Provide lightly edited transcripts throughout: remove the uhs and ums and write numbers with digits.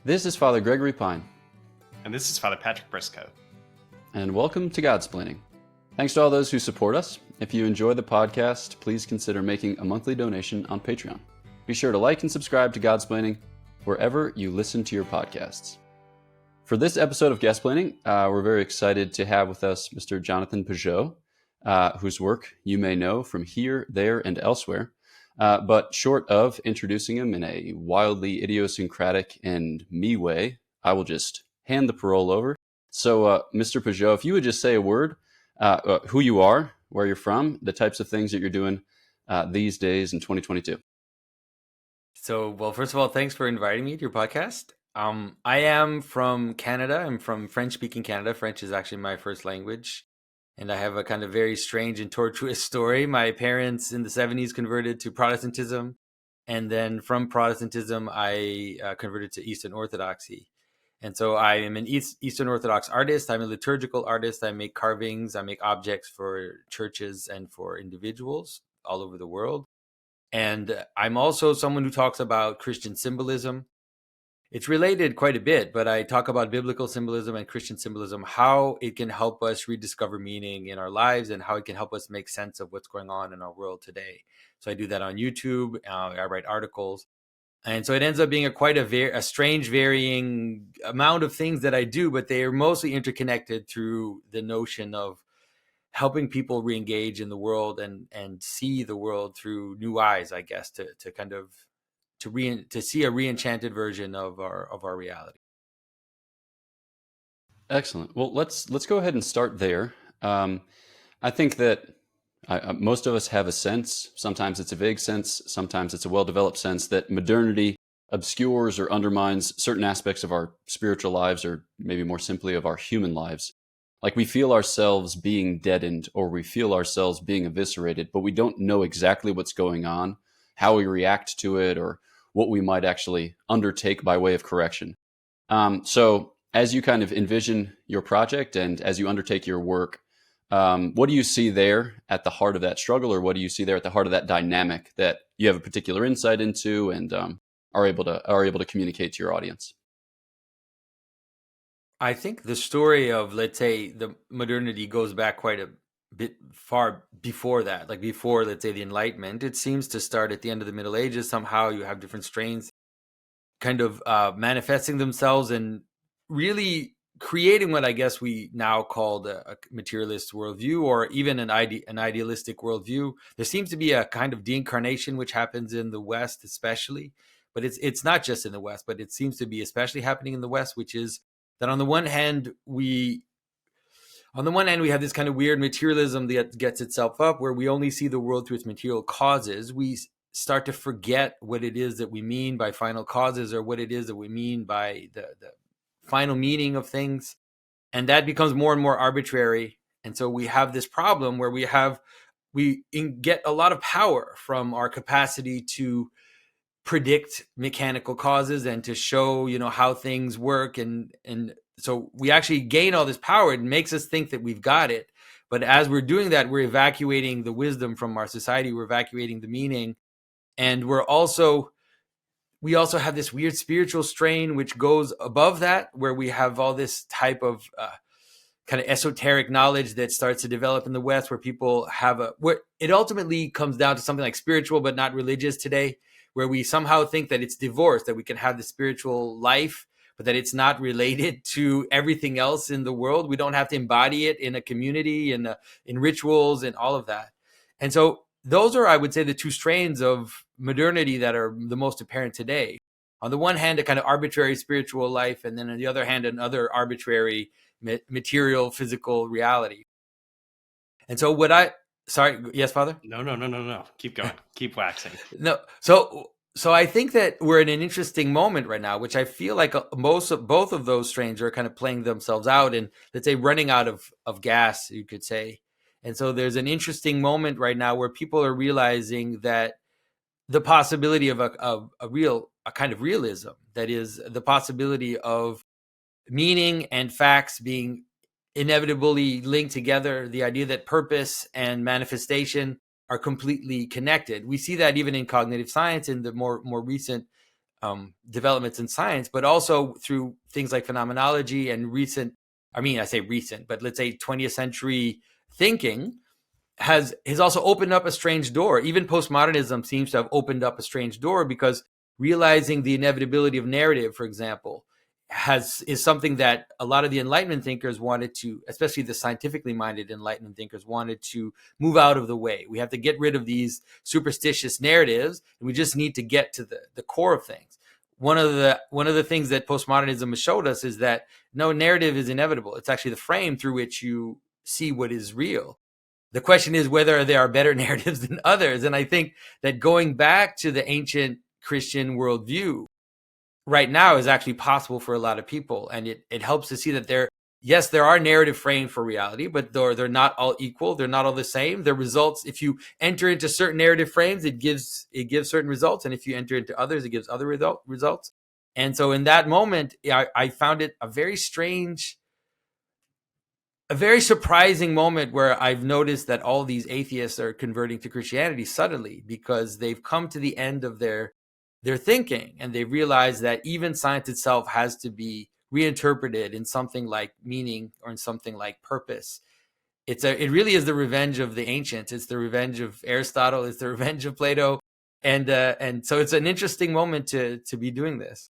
This is Father Gregory Pine. And this is Father Patrick Briscoe. And welcome to Godsplaining. Thanks to all those who support us. If you enjoy the podcast, please consider making a monthly donation on Patreon. Be sure to like and subscribe to Godsplaining wherever you listen to your podcasts. For this episode of Guestsplaining, we're very excited to have with us Mr. Jonathan Pageau, whose work you may know from here, there, and elsewhere. But short of introducing him in a wildly idiosyncratic and me way, I will just hand the parole over. So, Mr. Pageau, if you would just say a word, who you are, where you're from, the types of things that you're doing these days in 2022. Well, first of all, thanks for inviting me to your podcast. I am from Canada. I'm from French-speaking Canada. French is actually my first language. And I have a kind of very strange and tortuous story. My parents in the 70s converted to Protestantism. And then from Protestantism, I converted to Eastern Orthodoxy. And so I am an Eastern Orthodox artist. I'm a liturgical artist. I make carvings. I make objects for churches and for individuals all over the world. And I'm also someone who talks about Christian symbolism. It's related quite a bit, but I talk about biblical symbolism and Christian symbolism, how it can help us rediscover meaning in our lives and how it can help us make sense of what's going on in our world today. So I do that on YouTube. I write articles. And so it ends up being a strange, varying amount of things that I do, but they are mostly interconnected through the notion of helping people re-engage in the world and see the world through new eyes, I guess, to see a re-enchanted version of our reality. Excellent. Well, let's go ahead and start there. I think that most of us have a sense, sometimes it's a vague sense, sometimes it's a well-developed sense, that modernity obscures or undermines certain aspects of our spiritual lives, or maybe more simply of our human lives. Like we feel ourselves being deadened, or we feel ourselves being eviscerated, but we don't know exactly what's going on, how we react to it, or what we might actually undertake by way of correction. So as you kind of envision your project and as you undertake your work, what do you see there at the heart of that struggle, or what do you see there at the heart of that dynamic that you have a particular insight into and are able to communicate to your audience? I think the story of, let's say, the modernity goes back quite a bit far before that, like before, let's say, the Enlightenment. It seems to start at the end of the Middle Ages. Somehow you have different strains kind of manifesting themselves and really creating what I guess we now call a materialist worldview, or even an idealistic worldview. There seems to be a kind of deincarnation which happens in the West especially, but it's not just in the West, but it seems to be especially happening in the West, which is that on the one hand we have this kind of weird materialism that gets itself up, where we only see the world through its material causes. We start to forget what it is that we mean by final causes, or what it is that we mean by the final meaning of things. And that becomes more and more arbitrary. And so we have this problem where we get a lot of power from our capacity to predict mechanical causes and to show, how things work. And so we actually gain all this power. It makes us think that we've got it. But as we're doing that, we're evacuating the wisdom from our society. We're evacuating the meaning. And we also have this weird spiritual strain, which goes above that, where we have all this type of kind of esoteric knowledge that starts to develop in the West, where people where it ultimately comes down to something like spiritual, but not religious today, where we somehow think that it's divorced, that we can have the spiritual life, but that it's not related to everything else in the world. We don't have to embody it in a community and in rituals and all of that. And so those are, I would say, the two strains of modernity that are the most apparent today. On the one hand, a kind of arbitrary spiritual life, and then on the other hand, another arbitrary material, physical reality. And so sorry, yes, Father? No. Keep going. Keep waxing. No. So I think that we're in an interesting moment right now, which I feel like both of those strains are kind of playing themselves out and, let's say, running out of gas, you could say. And so there's an interesting moment right now where people are realizing that the possibility of a kind of realism, that is the possibility of meaning and facts being inevitably linked together, the idea that purpose and manifestation are completely connected. We see that even in cognitive science in the more recent developments in science, but also through things like phenomenology and I say recent, but let's say 20th century thinking has also opened up a strange door. Even postmodernism seems to have opened up a strange door, because realizing the inevitability of narrative, for example, is something that a lot of the Enlightenment thinkers wanted to, especially the scientifically minded Enlightenment thinkers, wanted to move out of the way. We have to get rid of these superstitious narratives, and we just need to get to the core of things. One of the things that postmodernism has showed us is that no narrative is inevitable. It's actually the frame through which you see what is real. The question is whether there are better narratives than others. And I think that going back to the ancient Christian worldview right now is actually possible for a lot of people. And it helps to see that there are narrative frames for reality, but they're not all equal. They're not all the same. The results, if you enter into certain narrative frames, it gives certain results. And if you enter into others, it gives other results. And so in that moment, I found it a very surprising moment where I've noticed that all these atheists are converting to Christianity suddenly, because they've come to the end of their thinking, and they realize that even science itself has to be reinterpreted in something like meaning or in something like purpose. It really is the revenge of the ancients. It's the revenge of Aristotle. It's the revenge of Plato, and so it's an interesting moment to be doing this.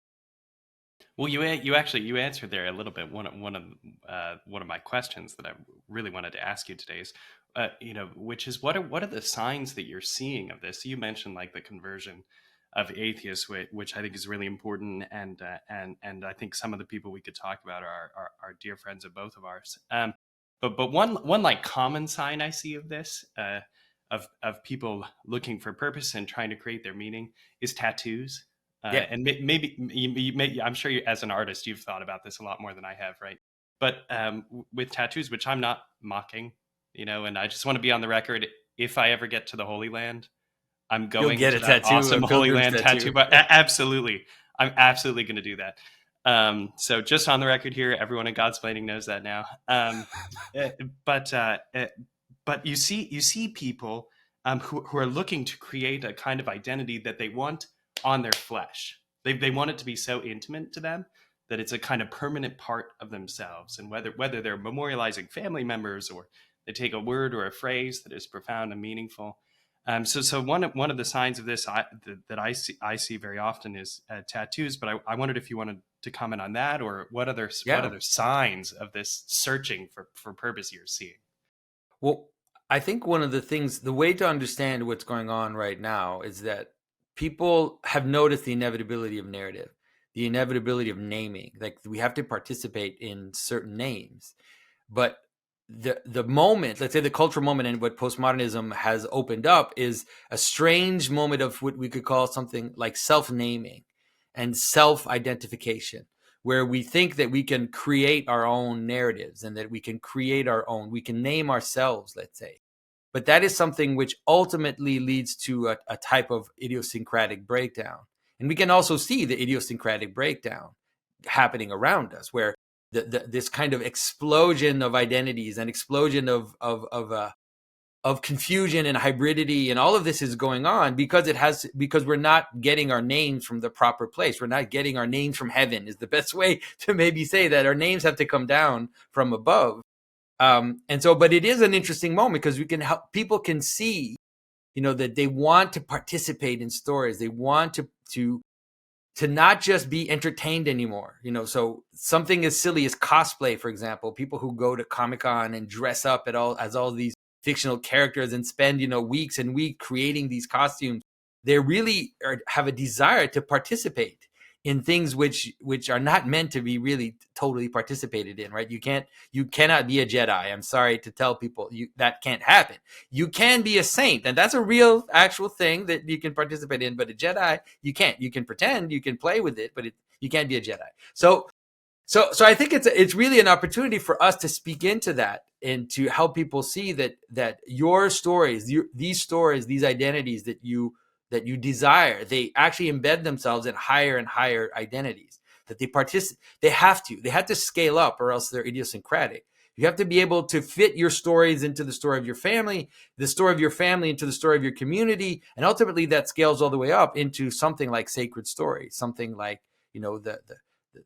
Well, you answered there a little bit. One of my questions that I really wanted to ask you today is, which is what are the signs that you're seeing of this? You mentioned like the conversion of atheists, which I think is really important, and I think some of the people we could talk about are dear friends of both of ours. But one like common sign I see of this, of people looking for purpose and trying to create their meaning, is tattoos. Yeah. And maybe I'm sure as an artist, you've thought about this a lot more than I have, right? But with tattoos, which I'm not mocking, and I just want to be on the record, if I ever get to the Holy Land, I'm going get to a that tattoo, awesome a Holy pilgrim's Land tattoo. tattoo. But absolutely, I'm absolutely going to do that. So just on the record here, everyone in Godsplaining knows that now. But you see people who are looking to create a kind of identity that they want on their flesh. They want it to be so intimate to them that it's a kind of permanent part of themselves. And whether they're memorializing family members, or they take a word or a phrase that is profound and meaningful. So one of the signs of this that I see very often is tattoos. But I wondered if you wanted to comment on that, or what other signs of this searching for purpose you're seeing. Well, I think one of the things, the way to understand what's going on right now, is that people have noticed the inevitability of narrative, the inevitability of naming. Like, we have to participate in certain names. But the moment, let's say the cultural moment, and what postmodernism has opened up, is a strange moment of what we could call something like self-naming and self-identification, where we think that we can create our own narratives and that we can name ourselves, let's say. But that is something which ultimately leads to a type of idiosyncratic breakdown. And we can also see the idiosyncratic breakdown happening around us, where this kind of explosion of identities and explosion of confusion and hybridity and all of this is going on because we're not getting our names from the proper place. We're not getting our names from heaven, is the best way to maybe say that. Our names have to come down from above. But it is an interesting moment, because people can see, that they want to participate in stories. They want to not just be entertained anymore. So something as silly as cosplay, for example, people who go to Comic-Con and dress up as all these fictional characters and spend, weeks and weeks creating these costumes. They really have a desire to participate in things which are not meant to be really totally participated in, right? You cannot be a Jedi. I'm sorry to tell people that can't happen. You can be a saint, and that's a real actual thing that you can participate in, but a Jedi, you can't. You can pretend, you can play with it, but you can't be a Jedi. So I think it's really an opportunity for us to speak into that and to help people see that your stories, these identities that you desire, they actually embed themselves in higher and higher identities, that they have to scale up, or else they're idiosyncratic. You have to be able to fit your stories into the story of your family, the story of your family into the story of your community, and ultimately that scales all the way up into something like sacred story, something like, you know, the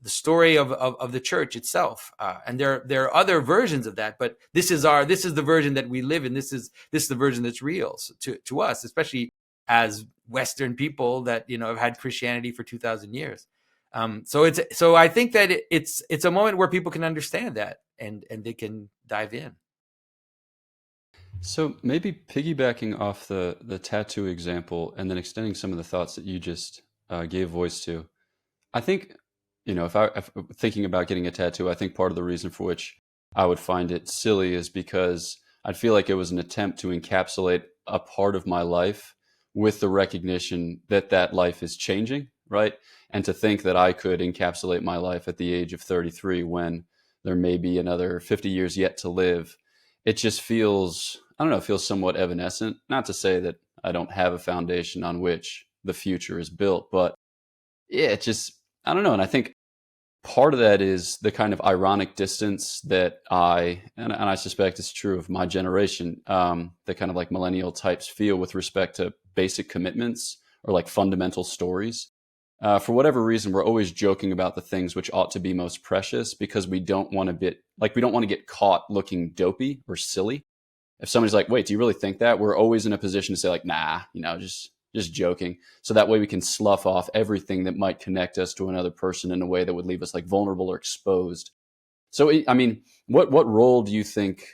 story of the church itself. And there are other versions of that, but this is the version that we live in. This is the version that's real to us, especially as Western people that, you know, have had Christianity for 2,000 years. So I think that it's a moment where people can understand that and they can dive in. So maybe piggybacking off the tattoo example and then extending some of the thoughts that you just gave voice to, I think, you know, if thinking about getting a tattoo, I think part of the reason for which I would find it silly is because I'd feel like it was an attempt to encapsulate a part of my life with the recognition that that life is changing, right? And to think that I could encapsulate my life at the age of 33 when there may be another 50 years yet to live, it just feels, I don't know, it feels somewhat evanescent. Not to say that I don't have a foundation on which the future is built, but yeah, it just, I don't know. And I think part of that is the kind of ironic distance that and I suspect it's true of my generation, the kind of like millennial types feel with respect to basic commitments or like fundamental stories. For whatever reason, we're always joking about the things which ought to be most precious because we don't want to get caught looking dopey or silly. If somebody's like, wait, do you really think that? We're always in a position to say like, nah, you know, just joking. So that way we can slough off everything that might connect us to another person in a way that would leave us like vulnerable or exposed. So, I mean, what role do you think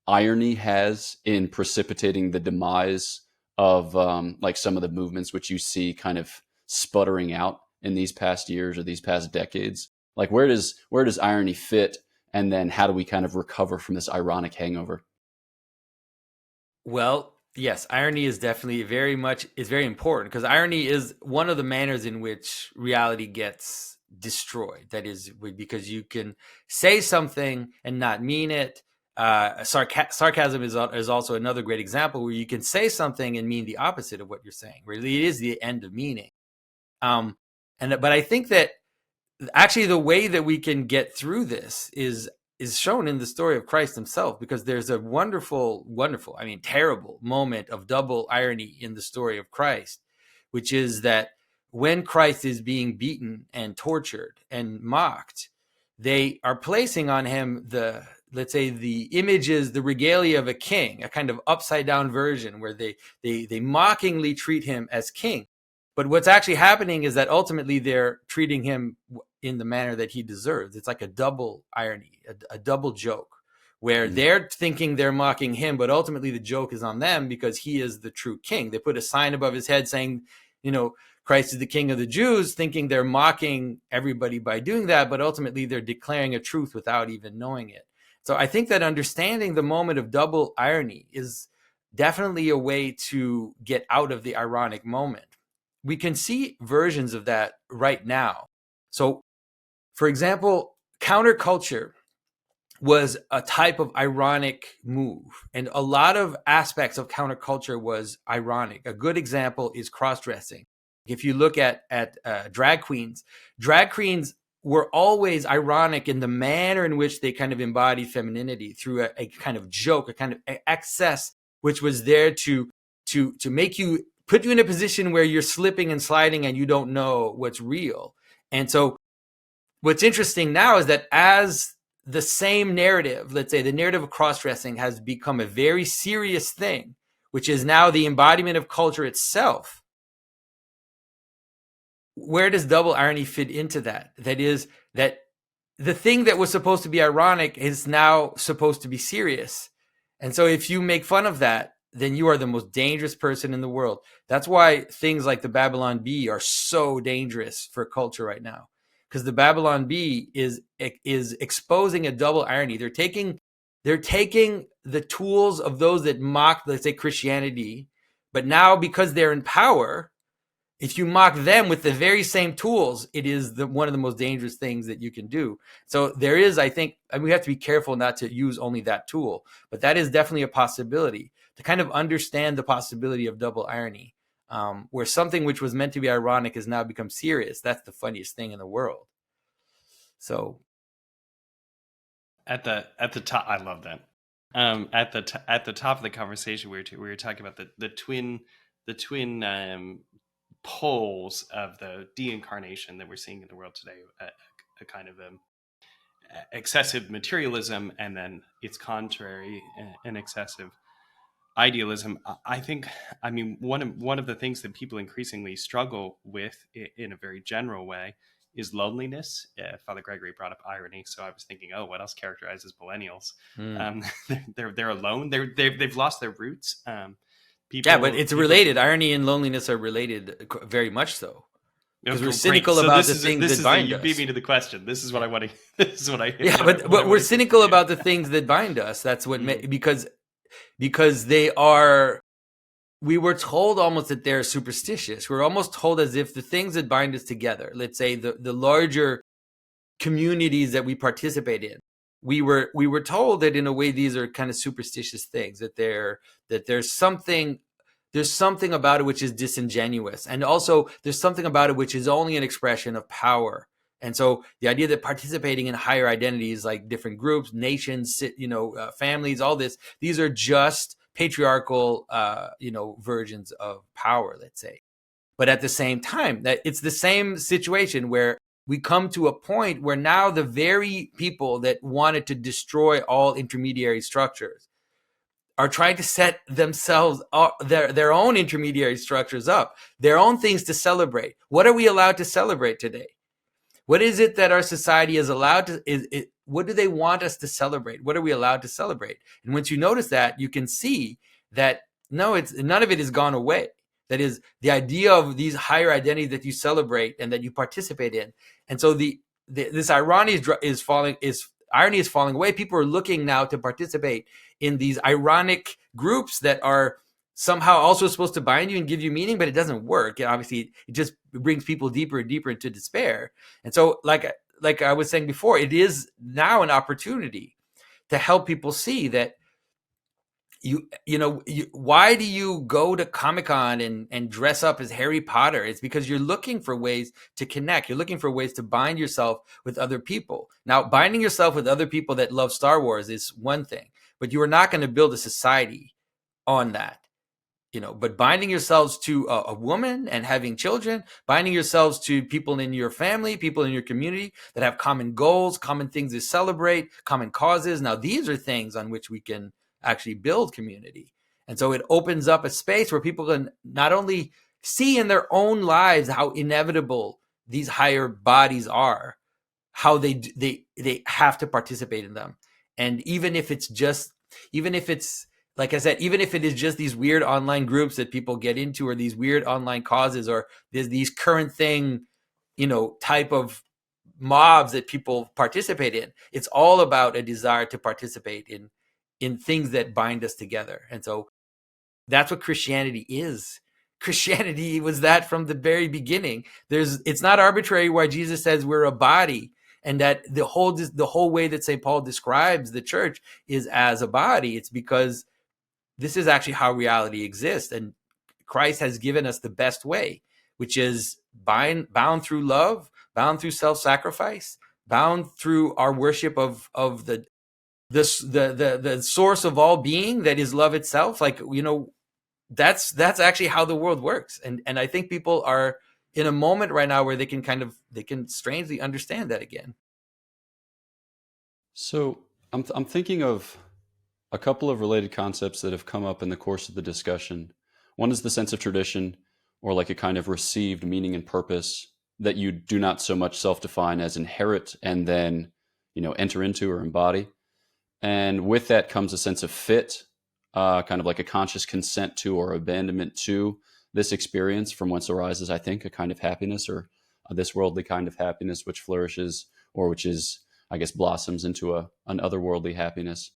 irony has in precipitating the demise of like some of the movements which you see kind of sputtering out in these past years or these past decades? Like where does irony fit? And then how do we kind of recover from this ironic hangover? Well, yes, irony is definitely very important because irony is one of the manners in which reality gets destroyed. That is because you can say something and not mean it. Sarcasm is also another great example where you can say something and mean the opposite of what you're saying. Really, it is the end of meaning. But I think that actually the way that we can get through this is shown in the story of Christ himself, because there's a wonderful, I mean, terrible moment of double irony in the story of Christ, which is that when Christ is being beaten and tortured and mocked, they are placing on him let's say the images, the regalia of a king, a kind of upside down version where they mockingly treat him as king. But what's actually happening is that ultimately they're treating him in the manner that he deserves. It's like a double irony, a double joke, where they're thinking they're mocking him, but ultimately the joke is on them because he is the true king. They put a sign above his head saying, you know, Christ is the King of the Jews, thinking they're mocking everybody by doing that, but ultimately they're declaring a truth without even knowing it. So I think that understanding the moment of double irony is definitely a way to get out of the ironic moment. We can see versions of that right now. So, for example, counterculture was a type of ironic move, and a lot of aspects of counterculture was ironic. A good example is cross-dressing. If you look at drag queens were always ironic in the manner in which they kind of embodied femininity through a kind of joke, a kind of excess, which was there to make you, put you in a position where you're slipping and sliding and you don't know what's real. And so what's interesting now is that as the same narrative, let's say the narrative of cross-dressing has become a very serious thing, which is now the embodiment of culture itself, where does double irony fit into that? That is, that the thing that was supposed to be ironic is now supposed to be serious. And so if you make fun of that, then you are the most dangerous person in the world. That's why things like the Babylon Bee are so dangerous for culture right now. Because the Babylon Bee is exposing a double irony. They're taking the tools of those that mock, let's say, Christianity, but now because they're in power, if you mock them with the very same tools, it is one of the most dangerous things that you can do. So there is, I think, and we have to be careful not to use only that tool, but that is definitely a possibility to kind of understand the possibility of double irony, where something which was meant to be ironic has now become serious. That's the funniest thing in the world. So. at the top, I love that. At the top of the conversation, we were talking about the twin poles of the de-incarnation that we're seeing in the world today. A kind of excessive materialism, and then its contrary, an excessive idealism. I mean, one of the things that people increasingly struggle with in a very general way is loneliness. Father Gregory brought up irony, so I was thinking, oh, what else characterizes millennials? They're alone. They've lost their roots. Yeah, but it's related. Irony and loneliness are related, very much so. Because we're cynical about the things that bind us. You beat me to the question. This is what I want to. This is what I. Yeah, but we're cynical about the things that bind us. That's what because they are. We were told almost that they're superstitious. We're almost told as if the things that bind us together, let's say the larger communities that we participate in, we were told that in a way these are kind of superstitious things, that there's something about it which is disingenuous, and also there's something about it which is only an expression of power. And so the idea that participating in higher identities like different groups, nations, families, all this, these are just patriarchal, versions of power, let's say. But at the same time, that it's the same situation where we come to a point where now the very people that wanted to destroy all intermediary structures are trying to set themselves their own intermediary structures up, their own things to celebrate. What are we allowed to celebrate today? What is it that our society is allowed to? What do they want us to celebrate? What are we allowed to celebrate? And once you notice that, you can see that none of it has gone away. That is the idea of these higher identities that you celebrate and that you participate in. And so this irony is falling away. People are looking now to participate in these ironic groups that are somehow also supposed to bind you and give you meaning, but it doesn't work. Obviously, it just brings people deeper and deeper into despair. And so, like I was saying before, it is now an opportunity to help people see that why do you go to Comic-Con and dress up as Harry Potter? It's because you're looking for ways to connect. You're looking for ways to bind yourself with other people. Now, binding yourself with other people that love Star Wars is one thing, but you are not going to build a society on that. But binding yourselves to a woman and having children, binding yourselves to people in your family, people in your community that have common goals, common things to celebrate, common causes. Now, these are things on which we can actually build community. And so it opens up a space where people can not only see in their own lives how inevitable these higher bodies are, how they have to participate in them. And even if it's like I said, even if it is just these weird online groups that people get into, or these weird online causes, or there's these current thing, type of mobs that people participate in, it's all about a desire to participate in things that bind us together. And so that's what Christianity is. Christianity was that from the very beginning. It's not arbitrary why Jesus says we're a body, and that the whole way that St. Paul describes the church is as a body. It's because this is actually how reality exists. And Christ has given us the best way, which is bound through love, bound through self-sacrifice, bound through our worship of the source of all being, that is love itself. That's actually how the world works. And I think people are in a moment right now where they can strangely understand that again. So I'm thinking of a couple of related concepts that have come up in the course of the discussion. One is the sense of tradition, or like a kind of received meaning and purpose that you do not so much self-define as inherit and then, enter into or embody. And with that comes a sense of fit, kind of like a conscious consent to or abandonment to this experience, from whence arises, I think, a kind of happiness, or this worldly kind of happiness, which flourishes, or which is, I guess, blossoms into an otherworldly happiness.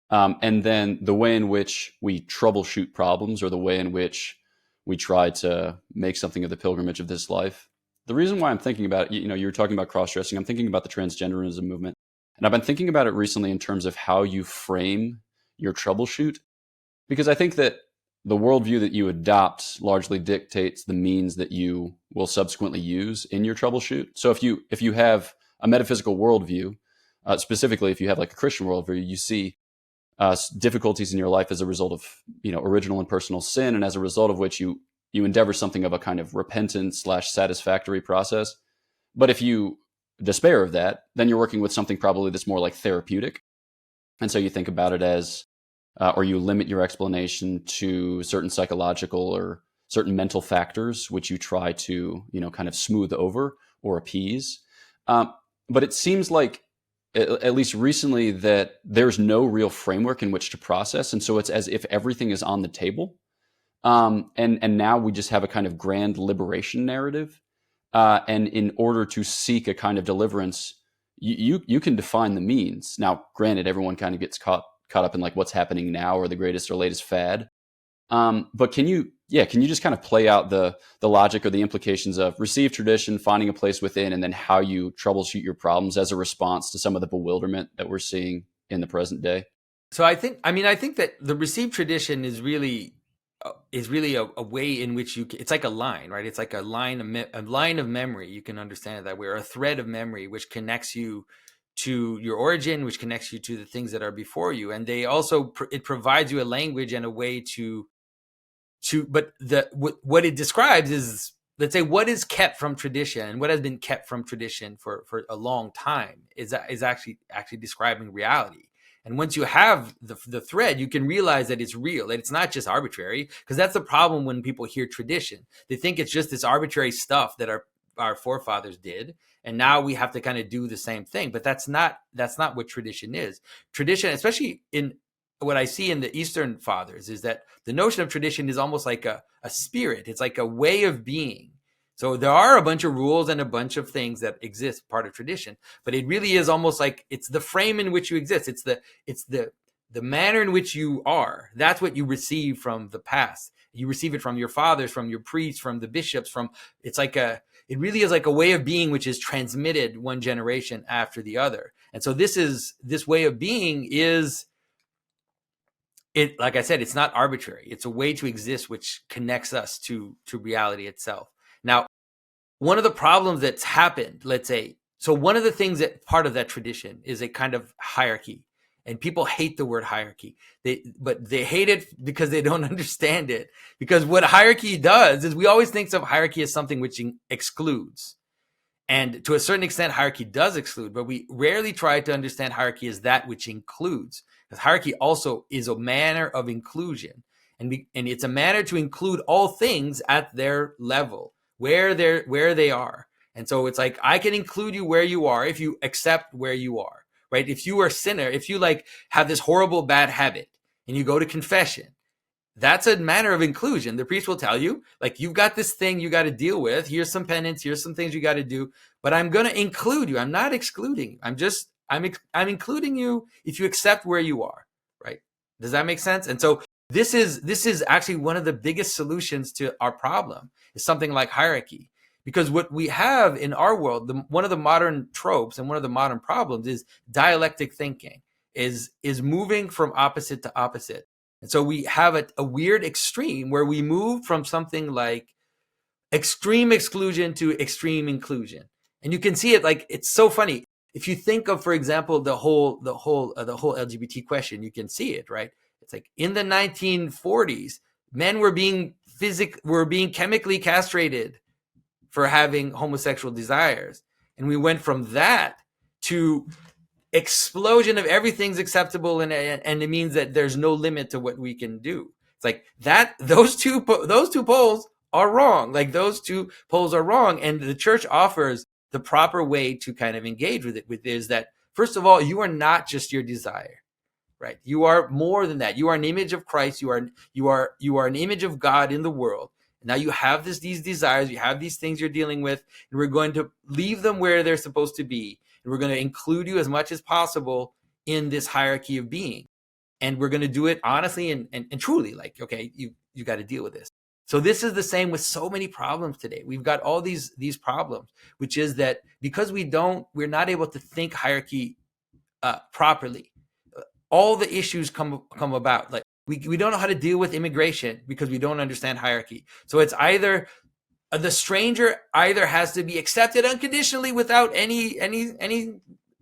And then the way in which we troubleshoot problems, or the way in which we try to make something of the pilgrimage of this life. The reason why I'm thinking about it, you were talking about cross-dressing. I'm thinking about the transgenderism movement. And I've been thinking about it recently in terms of how you frame your troubleshoot, because I think that the worldview that you adopt largely dictates the means that you will subsequently use in your troubleshoot. So if you have a metaphysical worldview, specifically if you have like a Christian worldview, you see difficulties in your life as a result of, original and personal sin, and as a result of which you endeavor something of a kind of repentant / satisfactory process. But if you despair of that, then you're working with something probably that's more like therapeutic. And so you think about it as, or you limit your explanation to certain psychological or certain mental factors, which you try to, kind of smooth over or appease. But it seems like, at least recently, that there's no real framework in which to process. And so it's as if everything is on the table. And now we just have a kind of grand liberation narrative. And in order to seek a kind of deliverance, you can define the means. Now, granted, everyone kind of gets caught up in like what's happening now or the greatest or latest fad. But can you just kind of play out the logic or the implications of received tradition, finding a place within, and then how you troubleshoot your problems as a response to some of the bewilderment that we're seeing in the present day? So I think that the received tradition is really a way in which it's like a line, right? It's like a line of memory. You can understand it that way, or a thread of memory, which connects you to your origin, which connects you to the things that are before you. And they also, it provides you a language and a way but what it describes is, let's say, what is kept from tradition and what has been kept from tradition for a long time is actually describing reality. And once you have the thread, you can realize that it's real, that it's not just arbitrary, because that's the problem when people hear tradition. They think it's just this arbitrary stuff that our forefathers did, and now we have to kind of do the same thing. But that's not what tradition is. Tradition, especially in what I see in the Eastern fathers, is that the notion of tradition is almost like a spirit. It's like a way of being. So there are a bunch of rules and a bunch of things that exist part of tradition, but it really is almost like it's the frame in which you exist. It's the manner in which you are. That's what you receive from the past. You receive it from your fathers, from your priests, from the bishops, it really is like a way of being which is transmitted one generation after the other. And so this way of being is, like I said, it's not arbitrary. It's a way to exist which connects us to reality itself. Now, one of the problems that's happened, let's say, so one of the things that part of that tradition is a kind of hierarchy, and people hate the word hierarchy. But they hate it because they don't understand it. Because what hierarchy does is we always think of hierarchy as something which excludes. And to a certain extent, hierarchy does exclude, but we rarely try to understand hierarchy as that which includes. Because hierarchy also is a manner of inclusion. And it's a manner to include all things at their level, where they are. And so it's like, I can include you where you are if you accept where you are, right? If you are a sinner, if you like have this horrible bad habit and you go to confession, that's a manner of inclusion. The priest will tell you, like, you've got this thing you got to deal with. Here's some penance. Here's some things you got to do, but I'm going to include you. I'm not excluding you. I'm including you if you accept where you are, right? Does that make sense? And so this is actually one of the biggest solutions to our problem, is something like hierarchy. Because what we have in our world, one of the modern tropes and one of the modern problems is dialectic thinking, is moving from opposite to opposite. And so we have a weird extreme where we move from something like extreme exclusion to extreme inclusion. And you can see it, like, it's so funny. If you think of, for example, the whole LGBT question, you can see it, right? It's like in the 1940s, men were being chemically castrated for having homosexual desires. And we went from that to explosion of everything's acceptable, and it means that there's no limit to what we can do. It's like that those two poles are wrong. Like, those two poles are wrong, and the church offers the proper way to kind of engage with it. Is that, first of all, you are not just your desire, right? You are more than that. You are an image of Christ. You are an image of God in the world. Now you have these desires, you have these things you're dealing with, and we're going to leave them where they're supposed to be. And we're going to include you as much as possible in this hierarchy of being. And we're going to do it honestly and truly, like, okay, you got to deal with this. So this is the same with so many problems today. We've got all these problems, which is that because we're not able to think hierarchy properly. All the issues come about. Like, we don't know how to deal with immigration because we don't understand hierarchy. So it's either the stranger either has to be accepted unconditionally without any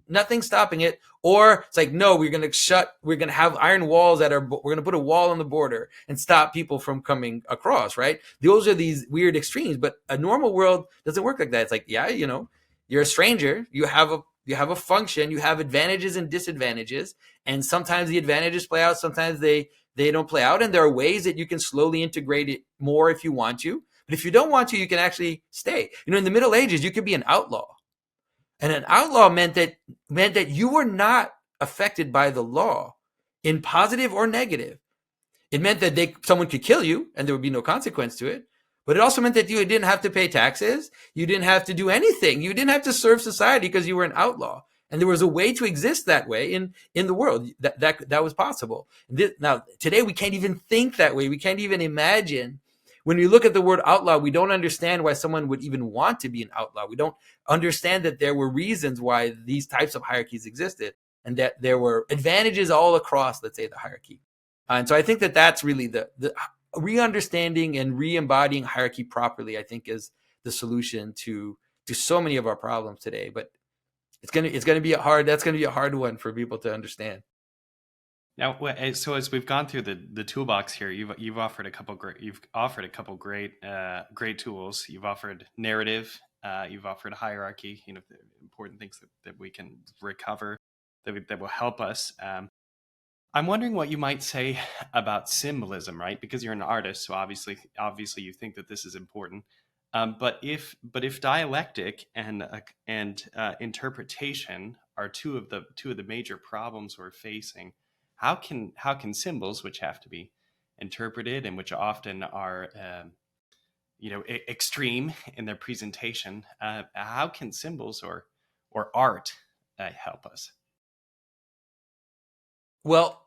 nothing's stopping it. Or it's like, no, we're going to have iron walls we're going to put a wall on the border and stop people from coming across, right? Those are these weird extremes, but a normal world doesn't work like that. It's like, yeah, you're a stranger, you have a function, you have advantages and disadvantages, and sometimes the advantages play out, sometimes they don't play out, and there are ways that you can slowly integrate it more if you want to. But if you don't want to, you can actually stay. In the Middle Ages, you could be an outlaw. And an outlaw meant that you were not affected by the law in positive or negative. It meant that someone could kill you and there would be no consequence to it. But it also meant that you didn't have to pay taxes. You didn't have to do anything. You didn't have to serve society because you were an outlaw. And there was a way to exist that way in the world. That was possible. Now, today, we can't even think that way. We can't even imagine. When we look at the word outlaw, we don't understand why someone would even want to be an outlaw. We don't understand that there were reasons why these types of hierarchies existed and that there were advantages all across, let's say, the hierarchy. And so I think that that's really the re-understanding and re-embodying hierarchy properly, I think, is the solution to so many of our problems today. But that's going to be a hard one for people to understand. Now, so as we've gone through the toolbox here, you've offered a couple great tools. You've offered narrative, you've offered hierarchy. The important things that we can recover that will help us. I'm wondering what you might say about symbolism, right? Because you're an artist, so obviously you think that this is important. But if dialectic and interpretation are two of the major problems we're facing, how can symbols, which have to be interpreted and which often are extreme in their presentation, how can symbols or art help us? Well,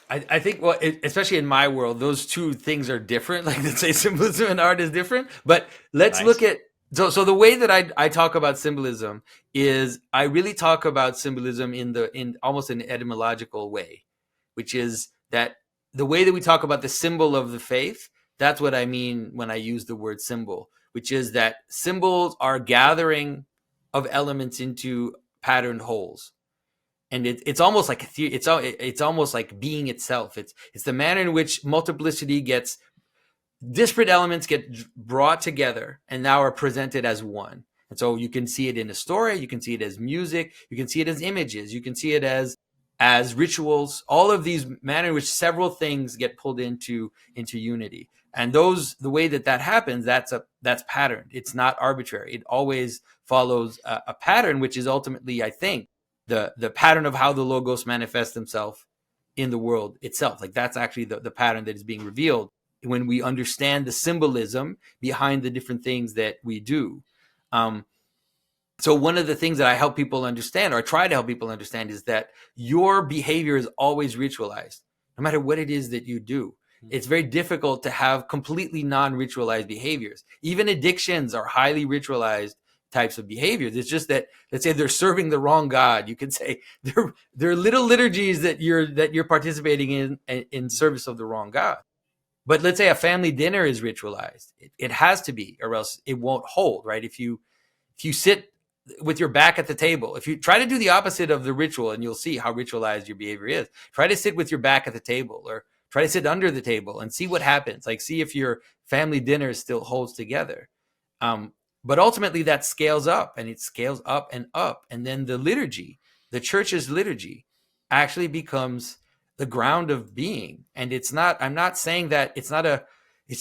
I think, especially in my world, those two things are different. Like, let's say symbolism and art is different. But let's look at so the way that I talk about symbolism is I really talk about symbolism in almost an etymological way, which is that the way that we talk about the symbol of the faith. That's what I mean when I use the word symbol, which is that symbols are gathering of elements into patterned wholes. And it's almost like it's almost like being itself. It's the manner in which multiplicity gets disparate elements get brought together and now are presented as one. And so you can see it in a story, you can see it as music, you can see it as images, you can see it as rituals. All of these manner in which several things get pulled into unity. And the way that happens, that's patterned. It's not arbitrary. It always follows a pattern, which is ultimately, I think, the pattern of how the logos manifests himself in the world itself. Like, that's actually the pattern that is being revealed when we understand the symbolism behind the different things that we do. So one of the things that I help people understand, or I try to help people understand, is that your behavior is always ritualized, no matter what it is that you do. It's very difficult to have completely non-ritualized behaviors. Even addictions are highly ritualized types of behaviors. It's just that, let's say they're serving the wrong God. You could say they're little liturgies that you're participating in service of the wrong God. But let's say a family dinner is ritualized. It has to be, or else it won't hold, right? If you sit with your back at the table, if you try to do the opposite of the ritual, and you'll see how ritualized your behavior is. Try to sit with your back at the table, or try to sit under the table and see what happens. Like, see if your family dinner still holds together. But ultimately that scales up, and it scales up. And then the liturgy, the church's liturgy, actually becomes the ground of being. And I'm not saying that it's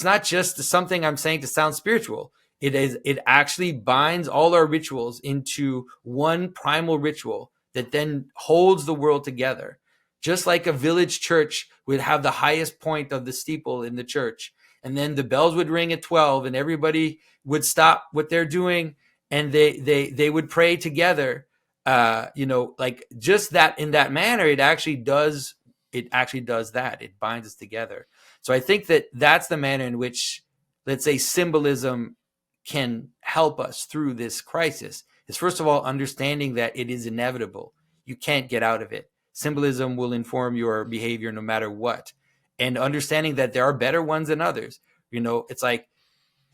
not just something I'm saying to sound spiritual. It actually binds all our rituals into one primal ritual that then holds the world together. Just like a village church would have the highest point of the steeple in the church, and then the bells would ring at 12 and everybody would stop what they're doing and they would pray together. Like, just that, in that manner, it actually does that. It binds us together. So I think that that's the manner in which, let's say, symbolism can help us through this crisis. Is, first of all, understanding that it is inevitable. You can't get out of it. Symbolism will inform your behavior no matter what. And understanding that there are better ones than others. It's like,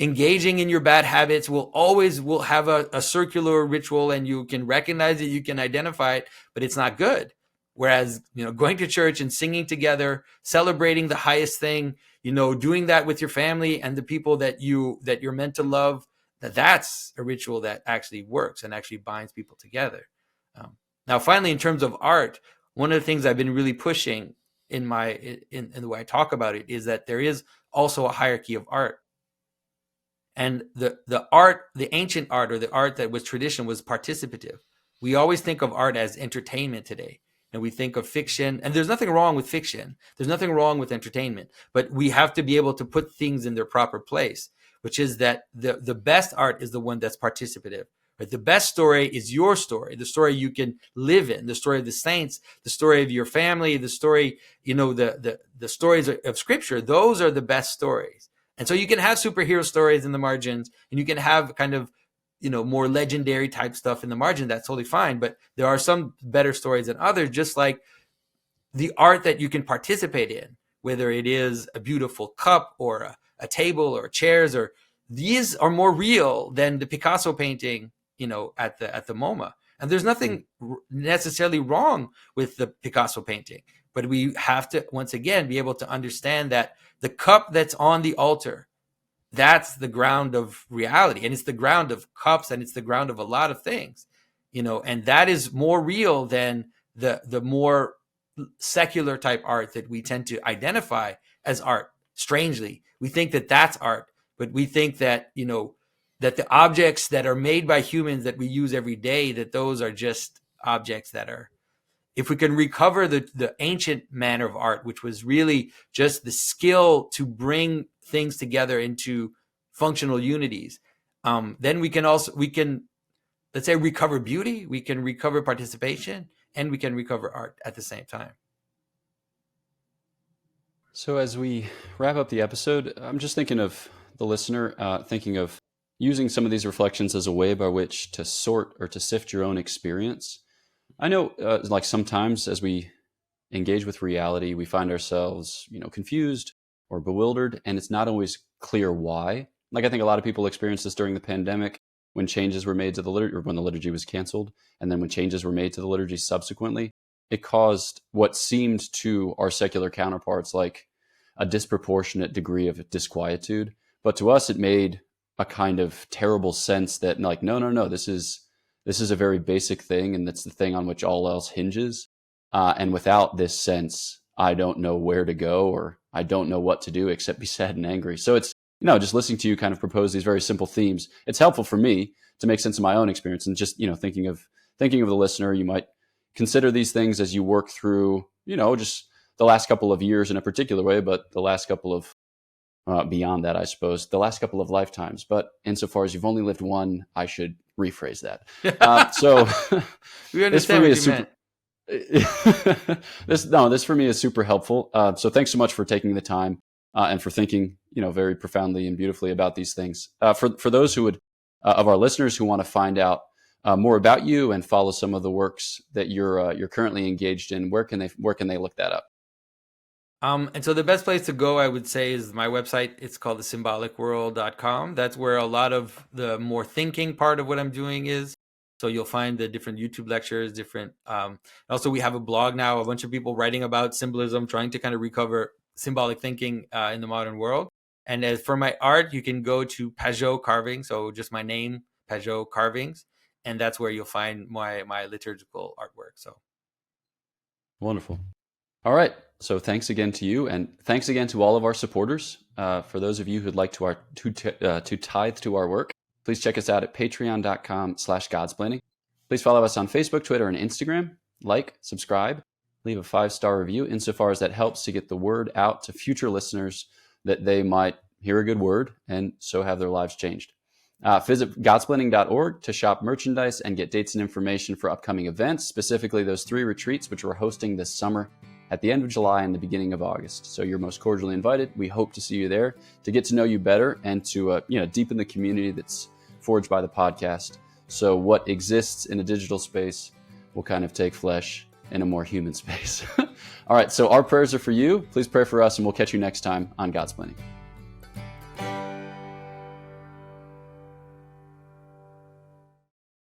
engaging in your bad habits will have a circular ritual, and you can recognize it, you can identify it, but it's not good. Whereas, going to church and singing together, celebrating the highest thing, doing that with your family and the people that you're meant to love, that's a ritual that actually works and actually binds people together. Now, finally, in terms of art, one of the things I've been really pushing in the way I talk about it is that there is also a hierarchy of art. And the ancient art, or the art that was tradition, was participative. We always think of art as entertainment today. And we think of fiction, and there's nothing wrong with fiction. There's nothing wrong with entertainment, but we have to be able to put things in their proper place, which is that the best art is the one that's participative. Right? The best story is your story, the story you can live in, the story of the saints, the story of your family, the story, the stories of scripture. Those are the best stories. And so you can have superhero stories in the margins, and you can have kind of, more legendary type stuff in the margin. That's totally fine. But there are some better stories than others, just like the art that you can participate in, whether it is a beautiful cup or a table or chairs, or these are more real than the Picasso painting, at the MoMA. And there's nothing necessarily wrong with the Picasso painting, but we have to, once again, be able to understand that the cup that's on the altar, that's the ground of reality, and it's the ground of cups, and it's the ground of a lot of things, and that is more real than the more secular type art that we tend to identify as art. Strangely, we think that that's art, but we think that, that the objects that are made by humans that we use every day, that those are just objects that are, if we can recover the ancient manner of art, which was really just the skill to bring things together into functional unities, then we can, let's say, recover beauty, we can recover participation, and we can recover art at the same time. So as we wrap up the episode, I'm just thinking of the listener, thinking of using some of these reflections as a way by which to sort or to sift your own experience. I know, like sometimes as we engage with reality, we find ourselves, confused or bewildered, and it's not always clear why. Like I think a lot of people experienced this during the pandemic, when changes were made to the liturgy, or when the liturgy was canceled, and then when changes were made to the liturgy subsequently, it caused what seemed to our secular counterparts like a disproportionate degree of disquietude. But to us, it made a kind of terrible sense that, like, no, this is a very basic thing, and that's the thing on which all else hinges. And without this sense, I don't know where to go, or I don't know what to do except be sad and angry. So it's, just listening to you kind of propose these very simple themes. It's helpful for me to make sense of my own experience, and just, thinking of the listener, you might consider these things as you work through, just the last couple of years in a particular way, but the last couple of beyond that, I suppose, the last couple of lifetimes. But insofar as you've only lived one, I should rephrase that. So we understand what you meant. This for me is super helpful. So thanks so much for taking the time and for thinking, very profoundly and beautifully about these things. For those who would, of our listeners who want to find out more about you and follow some of the works that you're currently engaged in, where can they look that up? And so the best place to go, I would say, is my website. It's called thesymbolicworld.com. That's where a lot of the more thinking part of what I'm doing is. So you'll find the different YouTube lectures, also we have a blog now, a bunch of people writing about symbolism, trying to kind of recover symbolic thinking in the modern world. And as for my art, you can go to Pageau Carving. So just my name, Pageau Carvings. And that's where you'll find my liturgical artwork. So wonderful. All right. So thanks again to you, and thanks again to all of our supporters. For those of you who'd like to tithe to our work, please check us out at patreon.com/Godsplaining. Please follow us on Facebook, Twitter, and Instagram. Like, subscribe, leave a 5-star review, insofar as that helps to get the word out to future listeners that they might hear a good word and so have their lives changed. Visit Godsplaining.org to shop merchandise and get dates and information for upcoming events, specifically those 3 retreats which we're hosting this summer at the end of July and the beginning of August. So you're most cordially invited. We hope to see you there to get to know you better and to deepen the community that's forged by the podcast. So what exists in a digital space will kind of take flesh in a more human space. All right, so our prayers are for you. Please pray for us, and we'll catch you next time on Godsplaining.